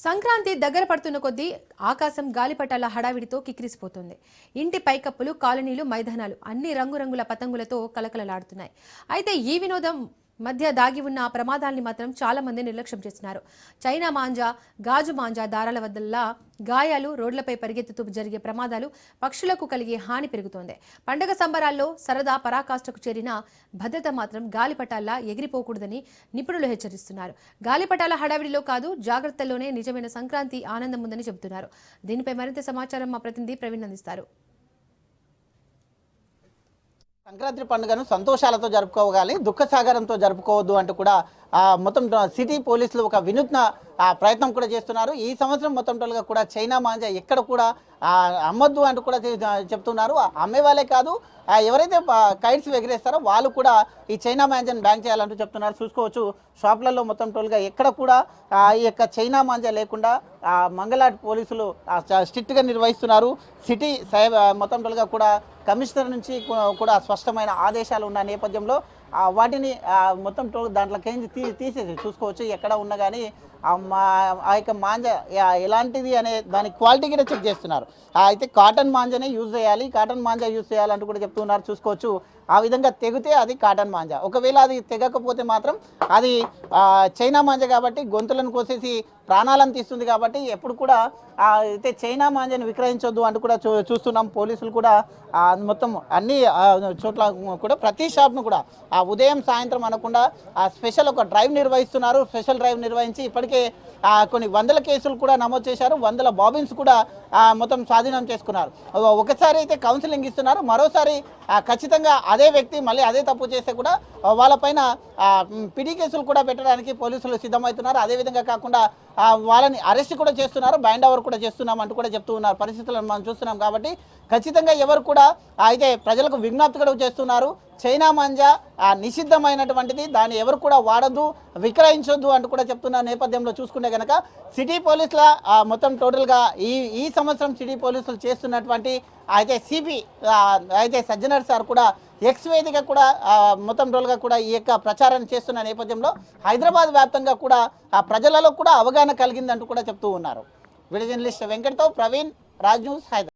సంక్రాంతి దగ్గర పడుతున్న కొద్దీ ఆకాశం గాలిపటాల హడావిడితో కిక్కిరిసిపోతుంది. ఇంటి పైకప్పులు, కాలనీలు, మైదానాలు అన్ని రంగురంగుల పతంగులతో కలకలలాడుతున్నాయి. అయితే ఈ వినోదం మధ్య దాగి ఉన్న ప్రమాదాల్ని మాత్రం చాలా మంది నిర్లక్ష్యం చేస్తున్నారు. చైనా మాంజా, గాజు మాంజా దారాల వల్ల గాయాలు, రోడ్లపై పరిగెత్తుతూ జరిగే ప్రమాదాలు, పక్షులకు కలిగే హాని పెరుగుతోంది. పండగ సంబరాల్లో సరదా పరాకాష్ఠకు చేరిన భద్రత మాత్రం గాలిపటాల్లా ఎగిరిపోకూడదని నిపుణులు హెచ్చరిస్తున్నారు. గాలిపటాల హడావిడిలో కాదు, జాగ్రత్తల్లోనే నిజమైన సంక్రాంతి ఆనందం ఉందని చెబుతున్నారు. దీనిపై మరింత సమాచారం మా ప్రతినిధి ప్రవీణ్ అందిస్తారు. సంక్రాంతి పండుగను సంతోషాలతో జరుపుకోవాలి, దుఃఖ సాగరంతో జరుపుకోవద్దు అంటూ కూడా మొత్తం సిటీ పోలీసులు ఒక వినూత్న ప్రయత్నం కూడా చేస్తున్నారు. ఈ సంవత్సరం మొత్తం టోల్గా కూడా చైనా మాంజా ఎక్కడ కూడా అమ్మద్దు అంటూ కూడా చెప్తున్నారు. అమ్మే వాళ్ళే కాదు, ఎవరైతే కైట్స్ ఎగిరేస్తారో వాళ్ళు కూడా ఈ చైనా మాంజాను బ్యాన్ చేయాలంటూ చెప్తున్నారు. చూసుకోవచ్చు, షాప్లలో మొత్తం టోల్గా ఎక్కడ కూడా ఈ యొక్క చైనా మాంజా లేకుండా మంగళాట్ పోలీసులు స్ట్రిక్ట్గా నిర్వహిస్తున్నారు. సిటీ మొత్తం టోల్గా కూడా కమిషనర్ నుంచి కూడా స్పష్టమైన ఆదేశాలు ఉన్న నేపథ్యంలో వాటిని మొత్తం దాంట్లోకి తీసేసి చూసుకోవచ్చు. ఎక్కడ ఉన్నా కానీ ఆ యొక్క మాంజా ఎలాంటిది అనే దాని క్వాలిటీ కూడా చెక్ చేస్తున్నారు. అయితే కాటన్ మాంజానే యూజ్ చేయాలి, కాటన్ మాంజా యూజ్ చేయాలంటూ కూడా చెప్తున్నారు. చూసుకోవచ్చు, ఆ విధంగా తెగితే అది కాటన్ మాంజా, ఒకవేళ అది తెగకపోతే మాత్రం అది చైనా మాంజా కాబట్టి గొంతులను కోసేసి ప్రాణాలను తీస్తుంది. కాబట్టి ఎప్పుడు కూడా అయితే చైనా మాంజాని విక్రయించొద్దు అంటూ కూడా చూస్తున్నాం. పోలీసులు కూడా మొత్తం అన్ని చోట్ల కూడా ప్రతి షాప్ను కూడా ఉదయం సాయంత్రం అనకుండా స్పెషల్ ఒక డ్రైవ్ నిర్వహిస్తున్నారు. స్పెషల్ డ్రైవ్ నిర్వహించి ఇప్పటికే కొన్ని వందల కేసులు కూడా నమోదు చేశారు. వందల బాబిన్స్ కూడా మొత్తం స్వాధీనం చేసుకున్నారు. ఒకసారి అయితే కౌన్సిలింగ్ ఇస్తున్నారు, మరోసారి ఖచ్చితంగా అదే వ్యక్తి మళ్ళీ అదే తప్పు చేస్తే కూడా వాళ్ళపైన పిడి కేసులు కూడా పెట్టడానికి పోలీసులు సిద్ధమవుతున్నారు. అదేవిధంగా కాకుండా వాళ్ళని అరెస్ట్ కూడా చేస్తున్నారు, బైండ్ ఓవర్ కూడా చేస్తున్నాం అంటూ కూడా చెప్తూ ఉన్నారు. పరిస్థితులను మనం చూస్తున్నాం. కాబట్టి ఖచ్చితంగా ఎవరు కూడా అయితే ప్రజలకు విజ్ఞప్తి కూడా చేస్తున్నారు. చైనా మాంజా నిషిద్ధమైనటువంటిది, దాన్ని ఎవరు కూడా వాడద్దు, విక్రయించొద్దు అంటూ కూడా చెప్తున్న నేపథ్యంలో చూసుకుంటే కనుక సిటీ పోలీసుల మొత్తం టోటల్గా ఈ సంవత్సరం సిటీ పోలీసులు చేస్తున్నటువంటి అయితే సిపి అయితే సజ్జనర్ సార్ కూడా ఎక్స్ వేదిక కూడా మొత్తం టోల్గా కూడా ఈ యొక్క ప్రచారాన్ని చేస్తున్న నేపథ్యంలో హైదరాబాద్ వ్యాప్తంగా కూడా ప్రజలలో కూడా అవగాహన కలిగిందంటూ కూడా చెప్తూ ఉన్నారు. వీడియో జర్నలిస్ట్ వెంకట్తో ప్రవీణ్, రాజ్ న్యూస్, హైదరాబాద్.